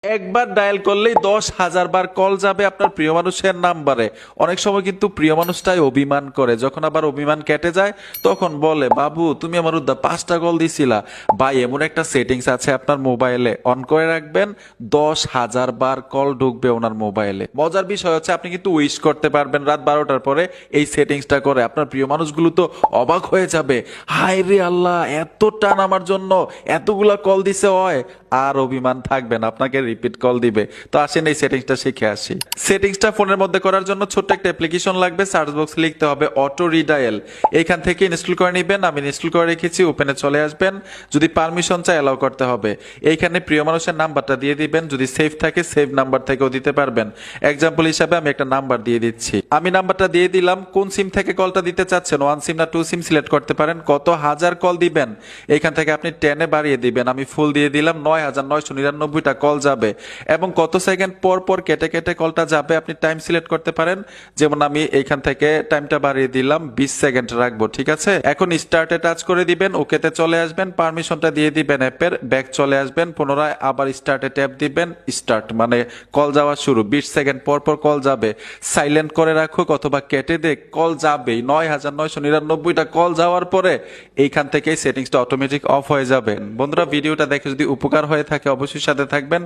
একবার ডায়াল করলেই 10,000 বার কল যাবে আপনার প্রিয় মানুষের নাম্বারে। অনেক সময় কিন্তু প্রিয় মানুষটাই অভিমান করে, যখন আবার অভিমান কেটে যায় তখন বলে, বাবু তুমি আমার উদ্দা 5টা কল দিছিলা। ভাই এমন একটা সেটিংস আছে আপনার মোবাইলে, অন করে রাখবেন, 10,000 বার কল ঢুকবে ওনার মোবাইলে। মজার বিষয় হচ্ছে আপনি কিন্তু উইশ করতে পারবেন রাত 12টার পরে এই সেটিংসটা করে। আপনার প্রিয় মানুষগুলো তো অবাক হয়ে যাবে, হায় রে আল্লাহ, এত টান আমার জন্য, এতগুলা কল দিছে হয়। আর অভিমান থাকবে না, আপনাকে রিপিট কল দিবে। তো আসেন এই সেটিংসটা শিখে আসি। সেটিংসটা ফোনের মধ্যে করার জন্য ছোট্ট একটা অ্যাপ্লিকেশন লাগবে, সার্চ বক্সে লিখতে হবে অটো রিডায়াল। এইখান থেকে ইনস্টল করে নেবেন, আমি ইনস্টল করে রেখেছি। ওপেনে চলে আসবেন, যদি পারমিশন চাই অ্যালাউ করতে হবে। এইখানে প্রিয় মানুষের নাম্বারটা দিয়ে দিবেন, যদি সেভ থাকে সেভ নাম্বার থেকেও দিতে পারবেন। এক্সাম্পল হিসাবে আমি একটা নাম্বার দিয়ে দিচ্ছি, আমি নাম্বারটা দিয়ে দিলাম। কোন সিম থেকে কলটা দিতে চাচ্ছেন, 1 সিম না 2 সিম সিলেক্ট করতে পারেন। কত হাজার কল দিবেন এইখান থেকে আপনি 10-এ বাড়িয়ে দিবেন। আমি ফুল দিয়ে দিলাম, 9,999টা কল যাবে। এবং কত সেকেন্ড পর পর কেটে কেটে কলটা যাবে আপনি টাইম সিলেক্ট করতে পারেন। যেমন আমি এইখান থেকে টাইমটা বাড়িয়ে দিলাম, 20 সেকেন্ড রাখবো, ঠিক আছে। এখন স্টার্টে টাচ করে দিবেন, ওকেতে চলে আসবেন, পারমিশনটা দিয়ে দিবেন অ্যাপের, ব্যাক চলে আসবেন, পুনরায় আবার স্টার্টে ট্যাপ দিবেন। স্টার্ট মানে কল যাওয়া শুরু, 20 সেকেন্ড পর পর কল যাবে। সাইলেন্ট করে রাখুক অথবা কেটে দে, কল যাবেই। 9,999টা কল যাওয়ার পরে এইখান থেকেই সেটিংসটা অটোমেটিক অফ হয়ে যাবে। বন্ধুরা ভিডিওটা দেখে যদি উপকার হয়ে থাকে অবশ্যই সাথে থাকবেন।